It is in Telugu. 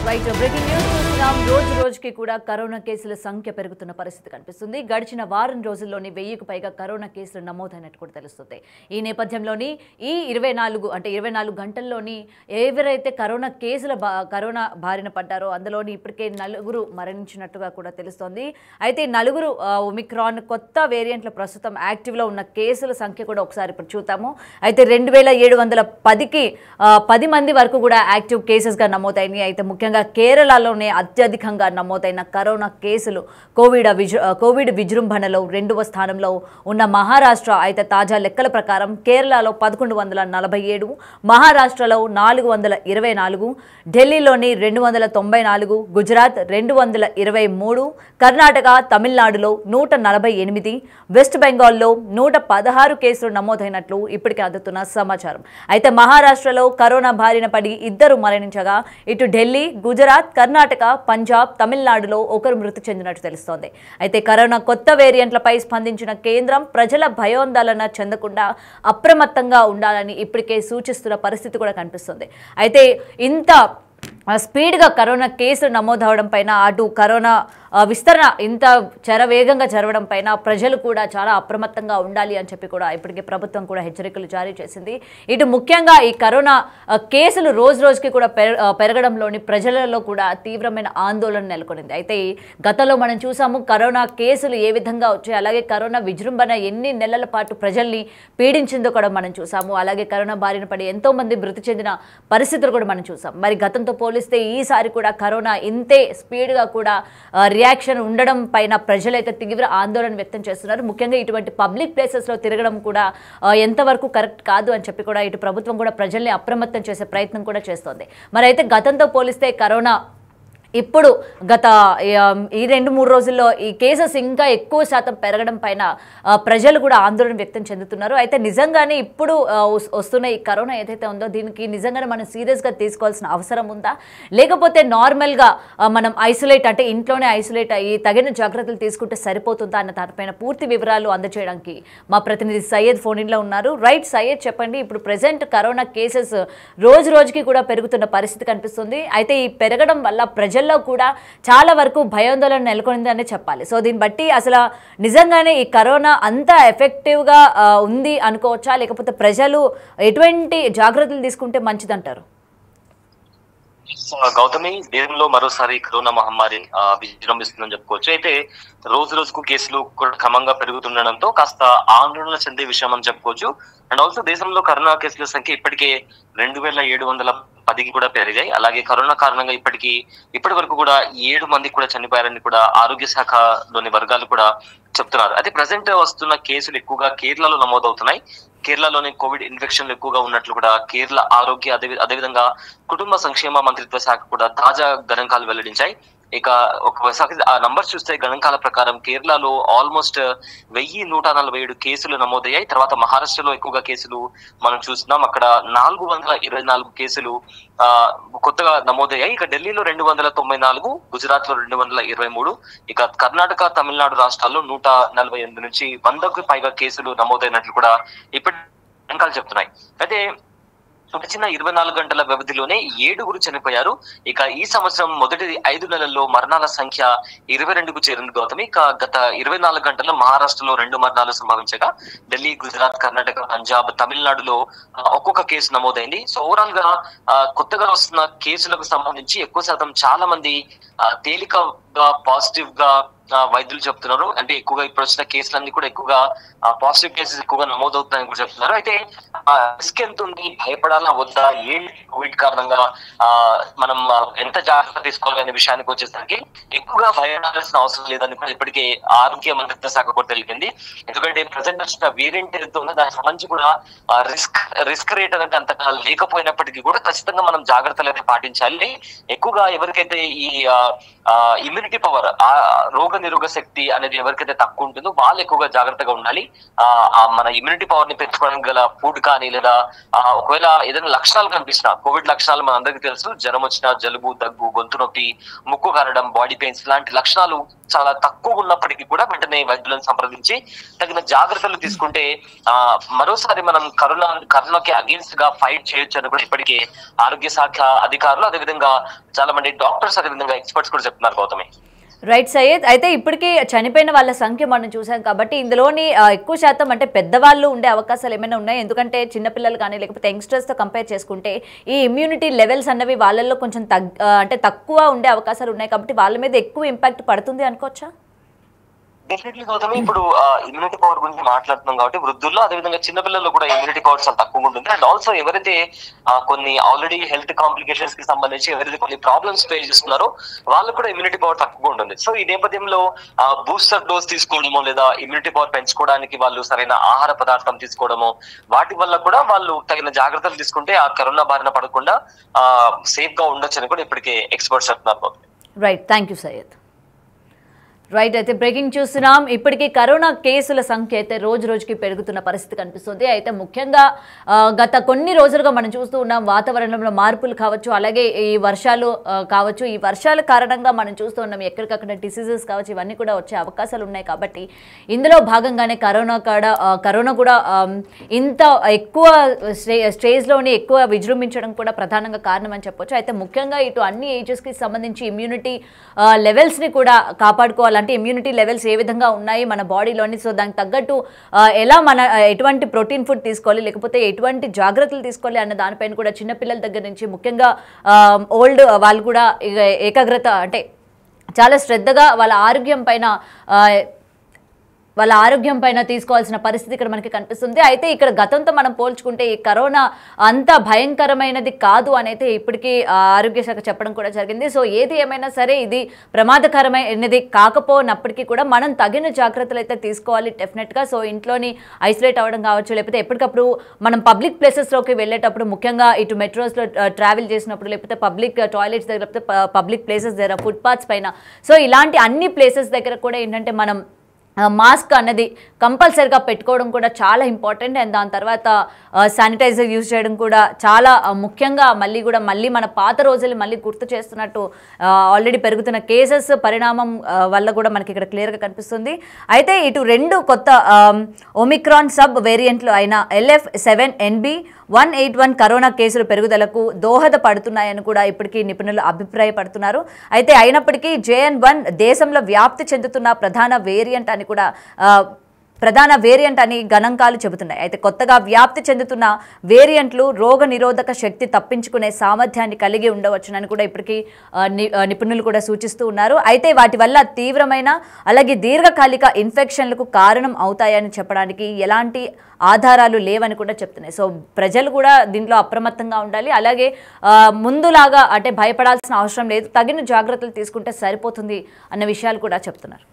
రైట్ బ్రేకింగ్ న్యూస్ చూస్తున్నాం. రోజుకి కూడా కరోనా కేసుల సంఖ్య పెరుగుతున్న పరిస్థితి కనిపిస్తుంది. గడిచిన వారం రోజుల్లోని 1000కు పైగా కరోనా కేసులు నమోదైనట్టు కూడా తెలుస్తుంది. ఈ నేపథ్యంలోని ఈ 24 గంటల్లోని ఎవరైతే కరోనా బారిన పడ్డారో అందులోని ఇప్పటికే 4 మరణించినట్టుగా కూడా తెలుస్తోంది. అయితే 4 ఒమిక్రాన్ కొత్త వేరియంట్ల ప్రస్తుతం యాక్టివ్లో ఉన్న కేసుల సంఖ్య కూడా ఒకసారి ఇప్పుడు చూద్దాము. అయితే 2710కి 10 మంది వరకు కూడా యాక్టివ్ కేసెస్గా నమోదైనాయి. అయితే ముఖ్యంగా కేరళలోనే అత్యధికంగా నమోదైన కరోనా కేసులు కోవిడ్ విజృంభణలో 2వ స్థానంలో ఉన్న మహారాష్ట్ర. అయితే తాజా లెక్కల ప్రకారం కేరళలో 1147, మహారాష్ట్రలో 424, ఢిల్లీలోని 294, గుజరాత్ 223, కర్ణాటక తమిళనాడులో 148, వెస్ట్ బెంగాల్లో 116 కేసులు నమోదైనట్లు ఇప్పటికే అందుతున్న సమాచారం. అయితే మహారాష్ట్రలో కరోనా బారిన పడి 2 మరణించగా ఇటు ఢిల్లీ, గుజరాత్, కర్ణాటక, పంజాబ్, తమిళనాడులో 1 మృతి చెందినట్టు తెలుస్తోంది. అయితే కరోనా కొత్త వేరియంట్లపై స్పందించిన కేంద్రం ప్రజల భయోందోళన చెందకుండా అప్రమత్తంగా ఉండాలని ఇప్పటికే సూచిస్తున్న పరిస్థితి కూడా కనిపిస్తుంది. అయితే ఇంత స్పీడ్గా కరోనా కేసులు నమోదవడం పైన అటు కరోనా విస్తరణ ఇంత శరవేగంగా జరగడం పైన ప్రజలు కూడా చాలా అప్రమత్తంగా ఉండాలి అని చెప్పి కూడా ఇప్పటికే ప్రభుత్వం కూడా హెచ్చరికలు జారీ చేసింది. ఇటు ముఖ్యంగా ఈ కరోనా కేసులు రోజుకి కూడా పెరగడంలోని ప్రజలలో కూడా తీవ్రమైన ఆందోళన నెలకొనింది. అయితే గతంలో మనం చూసాము కరోనా కేసులు ఏ విధంగా వచ్చాయి, అలాగే కరోనా విజృంభణ ఎన్ని నెలల పాటు ప్రజల్ని పీడించిందో కూడా మనం చూసాము. అలాగే కరోనా బారిన పడి ఎంతో మంది మృతి చెందిన పరిస్థితులు కూడా మనం చూసాం. మరి గతంతో పోలిస్తే ఈసారి కూడా కరోనా ఇంతే స్పీడ్గా కూడా రియాక్షన్ ఉండడం పైన ప్రజలైతే తీవ్ర ఆందోళన వ్యక్తం చేస్తున్నారు. ముఖ్యంగా ఇటువంటి పబ్లిక్ ప్లేసెస్లో తిరగడం కూడా ఎంతవరకు కరెక్ట్ కాదు అని చెప్పి కూడా ఇటు ప్రభుత్వం కూడా ప్రజల్ని అప్రమత్తం చేసే ప్రయత్నం కూడా చేస్తోంది. మరి అయితే గతంతో పోలిస్తే కరోనా ఇప్పుడు గత ఈ 2-3 రోజుల్లో ఈ కేసెస్ ఇంకా ఎక్కువ శాతం పెరగడం పైన ప్రజలు కూడా ఆందోళన వ్యక్తం చెందుతున్నారు. అయితే నిజంగానే ఇప్పుడు వస్తున్న ఈ కరోనా ఏదైతే ఉందో దీనికి నిజంగానే మనం సీరియస్గా తీసుకోవాల్సిన అవసరం ఉందా, లేకపోతే నార్మల్గా మనం ఐసోలేట్ అంటే ఇంట్లోనే ఐసోలేట్ అయ్యి తగిన జాగ్రత్తలు తీసుకుంటే సరిపోతుందా అన్న దానిపైన పూర్తి వివరాలు అందజేయడానికి మా ప్రతినిధి సయ్యద్ ఫోన్ ఇన్లో ఉన్నారు. రైట్ సయ్యద్, చెప్పండి. ఇప్పుడు ప్రెసెంట్ కరోనా కేసెస్ రోజుకి కూడా పెరుగుతున్న పరిస్థితి కనిపిస్తుంది. అయితే ఈ పెరగడం వల్ల ప్రజల్లో కూడా చాలా వరకు భయాందోళన నెలకొందని చెప్పాలి. సో దీన్ని బట్టి అసలు నిజంగానే ఈ కరోనా అంత ఎఫెక్టివ్గా ఉంది అనుకోవచ్చా, లేకపోతే ప్రజలు ఎటువంటి జాగ్రత్తలు తీసుకుంటే మంచిదంటారు? గౌతమి, దేశంలో మరోసారి కరోనా మహమ్మారి విజృంభిస్తుందని చెప్పుకోవచ్చు. అయితే రోజుకు కేసులు కూడా క్రమంగా పెరుగుతుండడంతో కాస్త ఆందోళన చెందే విషయం అని చెప్పుకోవచ్చు. అండ్ ఆల్సో దేశంలో కరోనా కేసుల సంఖ్య ఇప్పటికే 2710కి కూడా పెరిగాయి. అలాగే కరోనా కారణంగా ఇప్పటి వరకు కూడా 7 మంది కూడా చనిపోయారని కూడా ఆరోగ్య శాఖలోని వర్గాలు కూడా చెప్తున్నారు. అయితే ప్రజెంట్ వస్తున్న కేసులు ఎక్కువగా కేరళలో నమోదవుతున్నాయి. కేరళలోని కోవిడ్ ఇన్ఫెక్షన్లు ఎక్కువగా ఉన్నట్లు కూడా కేరళ ఆరోగ్య అదేవిధంగా కుటుంబ సంక్షేమ మంత్రిత్వ శాఖ కూడా తాజా గణాంకాలు వెల్లడించాయి. ఇక ఒకసారి ఆ నంబర్స్ చూస్తే గణాంకాల ప్రకారం కేరళలో ఆల్మోస్ట్ 1147 కేసులు నమోదయ్యాయి. తర్వాత మహారాష్ట్రలో ఎక్కువగా కేసులు మనం చూస్తున్నాం. అక్కడ 424 కేసులు కొత్తగా నమోదయ్యాయి. ఇక ఢిల్లీలో 294, గుజరాత్ లో 223, ఇక కర్ణాటక తమిళనాడు రాష్ట్రాల్లో 148 నుంచి 100కు పైగా కేసులు నమోదైనట్లు కూడా ఇప్పటి గణాంకాలు చెప్తున్నాయి. అయితే గడిచిన 24 గంటల వ్యవధిలోనే 7 చనిపోయారు. ఇక ఈ సంవత్సరం మొదటి 5 నెలల్లో మరణాల సంఖ్య 22కు చేరింది గౌతమి. ఇక గత 24 గంటల్లో మహారాష్ట్రలో 2 మరణాలు సంభవించగా ఢిల్లీ, గుజరాత్, కర్ణాటక, పంజాబ్, తమిళనాడులో ఒక్కొక్క కేసు నమోదైంది. సో ఓవరాల్ గా కొత్తగా వస్తున్న కేసులకు సంబంధించి ఎక్కువ శాతం చాలా మంది తేలికగా పాజిటివ్ గా వైద్యులు చెప్తున్నారు. అంటే ఎక్కువగా ఇప్పుడు వచ్చిన కేసులన్నీ కూడా ఎక్కువగా పాజిటివ్ కేసెస్ ఎక్కువగా నమోదవుతున్నాయని కూడా చెప్తున్నారు. అయితే రిస్క్ ఎంత ఉంది, భయపడాలా వద్దా, ఏంటి కోవిడ్ కారణంగా మనం ఎంత జాగ్రత్త తీసుకోవాలనే విషయానికి వచ్చేసరికి ఎక్కువగా భయపడాల్సిన అవసరం లేదని కూడా ఇప్పటికే ఆరోగ్య మంత్రిత్వ శాఖ కూడా తెలిపింది. ఎందుకంటే ప్రజెంట్ వచ్చిన వేరియంట్ ఏదైతే ఉందో దానికి సంబంధించి కూడా రిస్క్ రేట్ అనేది అంతగా లేకపోయినప్పటికీ కూడా ఖచ్చితంగా మనం జాగ్రత్తలు అయితే పాటించాలి. ఎక్కువగా ఎవరికైతే ఈ ఇమ్యూనిటీ పవర్, రోగ నిరోధక శక్తి అనేది ఎవరికైతే తక్కువ ఉంటుందో వాళ్ళు ఎక్కువగా జాగ్రత్తగా ఉండాలి. మన ఇమ్యూనిటీ పవర్ ని పెంచుకోవడానికి గల ఫుడ్ కానీ, లేదా ఒకవేళ ఏదైనా లక్షణాలు కనిపిస్తున్నా, కోవిడ్ లక్షణాలు మన అందరికీ తెలుసు, జ్వరం వచ్చినా, జలుబు, దగ్గు, గొంతు నొప్పి, ముక్కు కారడం, బాడీ పెయిన్స్ లాంటి లక్షణాలు చాలా తక్కువ ఉన్నప్పటికీ కూడా వెంటనే వైద్యులను సంప్రదించి తగిన జాగ్రత్తలు తీసుకుంటే మరోసారి మనం కరోనాకి అగేన్స్ట్ గా ఫైట్ చేయొచ్చు అని కూడా ఇప్పటికే ఆరోగ్య శాఖ అధికారులు, అదేవిధంగా చాలా మంది డాక్టర్స్, అదేవిధంగా ఎక్స్పర్ట్స్ కూడా చెప్తున్నారు గౌతమి. రైట్ సయ్యద్, అయితే ఇప్పటికీ చనిపోయిన వాళ్ళ సంఖ్య మనం చూసాం కాబట్టి ఇందులోని ఎక్కువ శాతం అంటే పెద్దవాళ్ళు ఉండే అవకాశాలు ఏమైనా ఉన్నాయి? ఎందుకంటే చిన్నపిల్లలు కానీ లేకపోతే యంగ్స్టర్స్తో కంపేర్ చేసుకుంటే ఈ ఇమ్యూనిటీ లెవెల్స్ అన్నవి వాళ్ళల్లో కొంచెం అంటే తక్కువ ఉండే అవకాశాలు ఉన్నాయి కాబట్టి వాళ్ళ మీద ఎక్కువ ఇంపాక్ట్ పడుతుంది అనుకోవచ్చా? డెఫినెట్లీ గౌతమి, ఇప్పుడు ఇమ్యూనిటీ పవర్ గురించి మాట్లాడుతున్నాం కాబట్టి వృద్ధుల్లో అదేవిధంగా చిన్నపిల్లల్లో కూడా ఇమ్యూనిటీ పవర్ చాలా తక్కువ ఉంటుంది. అండ్ ఆల్సో ఎవరైతే కొన్ని ఆల్రెడీ హెల్త్ కాంప్లికేషన్స్ కి సంబంధించి ఎవరైతే కొన్ని ప్రాబ్లమ్స్ ఫేస్ చేస్తున్నారో వాళ్ళకు కూడా ఇమ్యూనిటీ పవర్ తక్కువగా ఉంటుంది. సో ఈ నేపథ్యంలో బూస్టర్ డోస్ తీసుకోవడమో లేదా ఇమ్యూనిటీ పవర్ పెంచుకోవడానికి వాళ్ళు సరైన ఆహార పదార్థం తీసుకోవడమో వాటి వల్ల కూడా వాళ్ళు తగిన జాగ్రత్తలు తీసుకుంటే ఆ కరోనా బారిన పడకుండా సేఫ్ గా ఉండొచ్చు అని కూడా ఇప్పటికే ఎక్స్పర్ట్స్ చెప్తున్నారు. Right, thank you Syed. Right, అయితే బ్రేకింగ్ చూస్తున్నాం. ఇప్పటికీ కరోనా కేసుల సంఖ్య అయితే రోజు రోజుకి పెరుగుతున్న పరిస్థితి కనిపిస్తుంది. అయితే ముఖ్యంగా గత కొన్ని రోజులుగా మనం చూస్తూ ఉన్నాం వాతావరణంలో మార్పులు కావచ్చు, అలాగే ఈ వర్షాలు కావచ్చు. ఈ వర్షాల కారణంగా మనం చూస్తూ ఉన్నాం ఎక్కడికక్కడ డిసీజెస్ కావచ్చు, ఇవన్నీ కూడా వచ్చే అవకాశాలు ఉన్నాయి. కాబట్టి ఇందులో భాగంగానే కరోనా కూడా ఇంత ఎక్కువ స్టేజ్లోని ఎక్కువ విజృంభించడం కూడా ప్రధానంగా కారణం అని చెప్పొచ్చు. అయితే ముఖ్యంగా ఇటు అన్ని ఏజెస్కి సంబంధించి ఇమ్యూనిటీ లెవెల్స్ని కూడా కాపాడుకోవాలి. అంటే ఇమ్యూనిటీ లెవెల్స్ ఏ విధంగా ఉన్నాయి మన బాడీలోని, సో దానికి తగ్గట్టు ఎలా మన ఎటువంటి ప్రోటీన్ ఫుడ్ తీసుకోవాలి, లేకపోతే ఎటువంటి జాగ్రత్తలు తీసుకోవాలి అన్న దానిపైన కూడా చిన్నపిల్లల దగ్గర నుంచి ముఖ్యంగా ఓల్డ్ వాళ్ళు కూడా ఏకాగ్రత అంటే చాలా శ్రద్ధగా వాళ్ళ ఆరోగ్యం పైన తీసుకోవాల్సిన పరిస్థితి ఇక్కడ మనకి కనిపిస్తుంది. అయితే ఇక్కడ గతంతో మనం పోల్చుకుంటే ఈ కరోనా అంత భయంకరమైనది కాదు అనేది ఇప్పటికీ ఆరోగ్య శాఖ చెప్పడం కూడా జరిగింది. సో ఏది ఏమైనా సరే ఇది ప్రమాదకరమైనది కాకపోయినప్పటికీ కూడా మనం తగిన జాగ్రత్తలు అయితే తీసుకోవాలి డెఫినెట్గా. సో ఇంట్లోని ఐసోలేట్ అవ్వడం కావచ్చు, లేకపోతే ఎప్పటికప్పుడు మనం పబ్లిక్ ప్లేసెస్లోకి వెళ్ళేటప్పుడు ముఖ్యంగా ఇటు మెట్రోస్లో ట్రావెల్ చేసినప్పుడు, లేకపోతే పబ్లిక్ టాయిలెట్స్ దగ్గర, లేకపోతే పబ్లిక్ ప్లేసెస్ దగ్గర, ఫుట్పాత్స్ పైన, సో ఇలాంటి అన్ని ప్లేసెస్ దగ్గర కూడా ఏంటంటే మనం మాస్క్ అన్నది కంపల్సరీగా పెట్టుకోవడం కూడా చాలా ఇంపార్టెంట్. అండ్ దాని తర్వాత శానిటైజర్ యూజ్ చేయడం కూడా చాలా ముఖ్యంగా. మళ్ళీ మన పాత రోజులు మళ్ళీ గుర్తు చేస్తున్నట్టు ఆల్రెడీ పెరుగుతున్న కేసెస్ పరిణామం వల్ల కూడా మనకి ఇక్కడ క్లియర్గా కనిపిస్తుంది. అయితే ఇటు రెండు కొత్త ఒమిక్రాన్ సబ్ వేరియంట్లు అయిన LF7NB181 కరోనా కేసుల పెరుగుదలకు దోహదపడుతున్నాయని కూడా ఇప్పటికీ నిపుణులు అభిప్రాయపడుతున్నారు. అయితే అయినప్పటికీ JN1 దేశంలో వ్యాప్తి చెందుతున్న ప్రధాన వేరియంట్ అని గణాంకాలు చెబుతున్నాయి. అయితే కొత్తగా వ్యాప్తి చెందుతున్న వేరియంట్లు రోగ నిరోధక శక్తి తప్పించుకునే సామర్థ్యాన్ని కలిగి ఉండవచ్చునని కూడా ఇప్పటికీ నిపుణులు కూడా సూచిస్తూ ఉన్నారు. అయితే వాటి వల్ల తీవ్రమైన అలాగే దీర్ఘకాలిక ఇన్ఫెక్షన్లకు కారణం అవుతాయని చెప్పడానికి ఎలాంటి ఆధారాలు లేవని కూడా చెప్తున్నాయి. సో ప్రజలు కూడా దీంట్లో అప్రమత్తంగా ఉండాలి. అలాగే ముందులాగా అంటే భయపడాల్సిన అవసరం లేదు, తగిన జాగ్రత్తలు తీసుకుంటే సరిపోతుంది అన్న విషయాలు కూడా చెప్తున్నారు.